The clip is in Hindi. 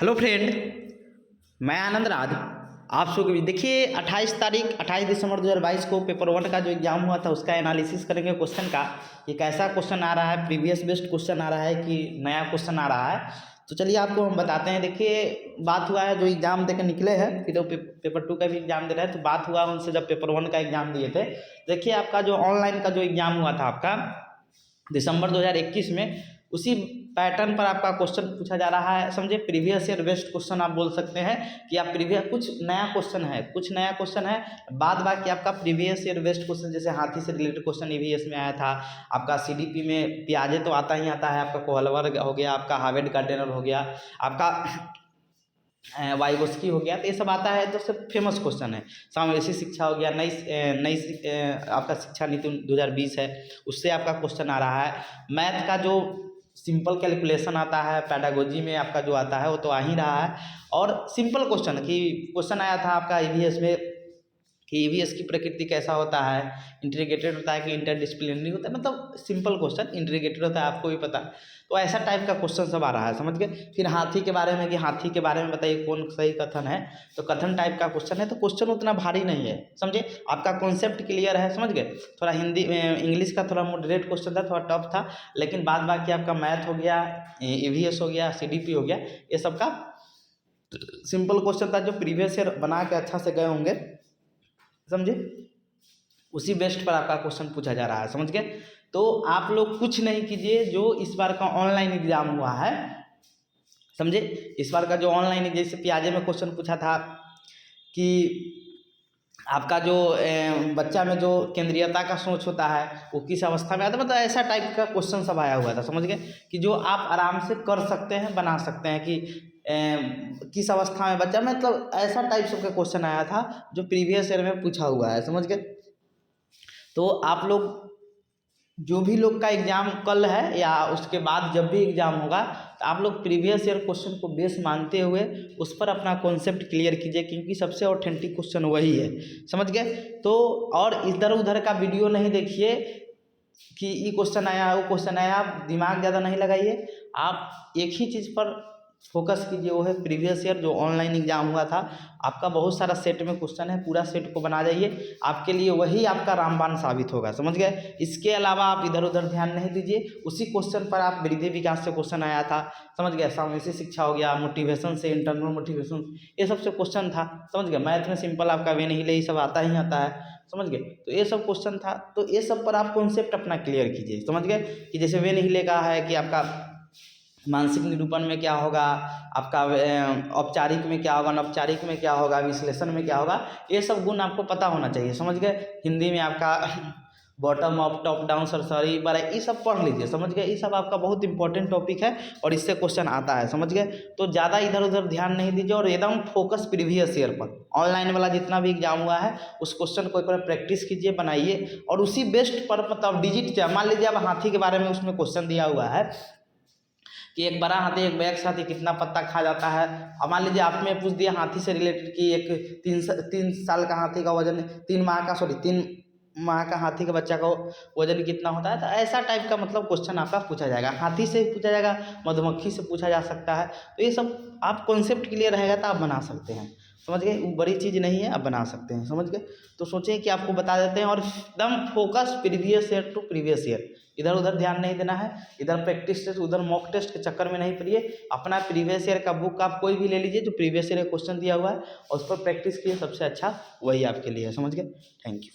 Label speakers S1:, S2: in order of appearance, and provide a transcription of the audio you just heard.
S1: हेलो फ्रेंड, मैं आनंद राज। आप सब देखिए 28 दिसंबर 2022 को पेपर 1 का जो एग्ज़ाम हुआ था उसका एनालिसिस करेंगे क्वेश्चन का। ये कैसा क्वेश्चन आ रहा है, प्रीवियस बेस्ड क्वेश्चन आ रहा है कि नया क्वेश्चन आ रहा है। तो चलिए आपको हम बताते हैं। देखिए बात हुआ है जो एग्ज़ाम देकर निकले हैं, फिर तो पेपर 2 का भी एग्ज़ाम दे रहे हैं। तो बात हुआ उनसे जब पेपर 1 का एग्ज़ाम दिए थे। देखिए आपका जो ऑनलाइन का जो एग्ज़ाम हुआ था आपका दिसंबर 2021 में, उसी पैटर्न पर आपका क्वेश्चन पूछा जा रहा है। समझे, प्रीवियस ईयर बेस्ड क्वेश्चन आप बोल सकते हैं कि आप प्रीवियस कुछ नया क्वेश्चन है। बाद बाकी आपका प्रीवियस ईयर बेस्ड क्वेश्चन, जैसे हाथी से रिलेटेड क्वेश्चन ईवीएस में आया था। आपका सीडीपी में पियाजे तो आता ही आता है, आपका कोहलवर हो गया, आपका हार्वर्ड गार्डनर हो गया, आपका वाइगोस्की हो गया। तो ये सब आता है, तो सब फेमस क्वेश्चन है। समावेशी शिक्षा हो गया, नई आपका शिक्षा नीति 2020 है, उससे आपका क्वेश्चन आ रहा है। मैथ का जो सिंपल कैलकुलेशन आता है, पैडागोजी में आपका जो आता है वो तो आ ही रहा है। और सिंपल क्वेश्चन आया था आपका ईवीएस में कि ईवीएस की प्रकृति कैसा होता है, इंटीग्रेटेड होता है कि इंटरडिसिप्लिनरी होता है। मतलब सिंपल क्वेश्चन, इंटीग्रेटेड होता है, आपको भी पता। तो ऐसा टाइप का क्वेश्चन सब आ रहा है, समझ गए। फिर हाथी के बारे में कि हाथी के बारे में बताइए कौन सही कथन है। तो कथन टाइप का क्वेश्चन है, तो क्वेश्चन उतना भारी नहीं है, समझे। आपका कॉन्सेप्ट क्लियर है, समझ गए। थोड़ा हिंदी इंग्लिश का थोड़ा मॉडरेट क्वेश्चन था, थोड़ा टफ था, लेकिन बाद बाकी आपका मैथ हो गया, ईवीएस हो गया, सीडीपी हो गया, ये सब का सिंपल क्वेश्चन था जो प्रीवियस ईयर बना के अच्छा से गए होंगे, समझे। उसी बेस्ट पर आपका क्वेश्चन पूछा जा रहा है, समझ गए। तो आप लोग कुछ नहीं कीजिए, जो इस बार का ऑनलाइन एग्जाम हुआ है, समझे। इस बार का जो ऑनलाइन, जैसे पियाजे में क्वेश्चन पूछा था कि आपका जो बच्चा में जो केंद्रीयता का सोच होता है वो किस अवस्था में आता है। मतलब ऐसा टाइप का क्वेश्चन सब आया हुआ था, समझ गए, कि जो आप आराम से कर सकते हैं, बना सकते हैं कि किस अवस्था में बच्चा, मतलब ऐसा टाइप सब का क्वेश्चन आया था जो प्रीवियस ईयर में पूछा हुआ है, समझ गए। तो आप लोग जो भी लोग का एग्ज़ाम कल है या उसके बाद जब भी एग्ज़ाम होगा, तो आप लोग प्रीवियस ईयर क्वेश्चन को बेस मानते हुए उस पर अपना कॉन्सेप्ट क्लियर कीजिए, क्योंकि सबसे ऑथेंटिक क्वेश्चन वही है, समझ गए। तो और इधर उधर का वीडियो नहीं देखिए कि ये क्वेश्चन आया वो क्वेश्चन आया, आप दिमाग ज़्यादा नहीं लगाइए। आप एक ही चीज़ पर फोकस कीजिए, वो है प्रीवियस ईयर जो ऑनलाइन एग्ज़ाम हुआ था। आपका बहुत सारा सेट में क्वेश्चन है, पूरा सेट को बना जाइए, आपके लिए वही आपका रामबाण साबित होगा, समझ गए। इसके अलावा आप इधर उधर ध्यान नहीं दीजिए। उसी क्वेश्चन पर आप वृद्धि विकास से क्वेश्चन आया था, समझ गए। समावेशी शिक्षा हो गया, मोटिवेशन से, इंटरनल मोटिवेशन, ये सबसे क्वेश्चन था, समझ गए। मैथ में सिंपल आपका वे नहीं ले, ये सब आता ही आता है, समझ गए। तो ये सब क्वेश्चन था, तो ये सब पर आप कॉन्सेप्ट अपना क्लियर कीजिए, समझ गए। कि जैसे वे नहीं ले कहा है कि आपका मानसिक निरूपण में क्या होगा, आपका औपचारिक में क्या होगा, अनौपचारिक में क्या होगा, विश्लेषण में क्या होगा, ये सब गुण आपको पता होना चाहिए, समझ गए। हिंदी में आपका बॉटम अप, टॉप डाउन, सरसरी बड़ा, ये सब पढ़ लीजिए, समझ गए। ये सब आपका बहुत इंपॉर्टेंट टॉपिक है और इससे क्वेश्चन आता है, समझ गए। तो ज़्यादा इधर उधर ध्यान नहीं दीजिए और एकदम फोकस प्रीवियस ईयर पर। ऑनलाइन वाला जितना भी एग्जाम हुआ है उस क्वेश्चन को एक बार प्रैक्टिस कीजिए, बनाइए, और उसी बेस्ट पर मतलब डिजिट क्या, मान लीजिए अब हाथी के बारे में उसमें क्वेश्चन दिया हुआ है कि एक बड़ा हाथी एक बैग हाथी कितना पत्ता खा जाता है। अब मान लीजिए आपने पूछ दिया हाथी से रिलेटेड कि एक 3 साल का हाथी का वजन, 3 माह का हाथी के बच्चा का वजन कितना होता है। तो ऐसा टाइप का मतलब क्वेश्चन आपका पूछा जाएगा, हाथी से पूछा जाएगा, मधुमक्खी से पूछा जा सकता है। तो ये सब आप कॉन्सेप्ट क्लियर रहेगा तो आप बना सकते हैं, समझ गए। वो बड़ी चीज़ नहीं है, आप बना सकते हैं, समझ गए। तो सोचें कि आपको बता देते हैं और एकदम focus previous year to previous year, इधर उधर ध्यान नहीं देना है। इधर प्रैक्टिस टेस्ट उधर मॉक टेस्ट के चक्कर में नहीं पड़िए। अपना प्रीवियस ईयर का बुक आप कोई भी ले लीजिए जो प्रीवियस ईयर क्वेश्चन दिया हुआ है और उस पर प्रैक्टिस कीजिए, सबसे अच्छा वही आपके लिए है, समझ गए। Thank you.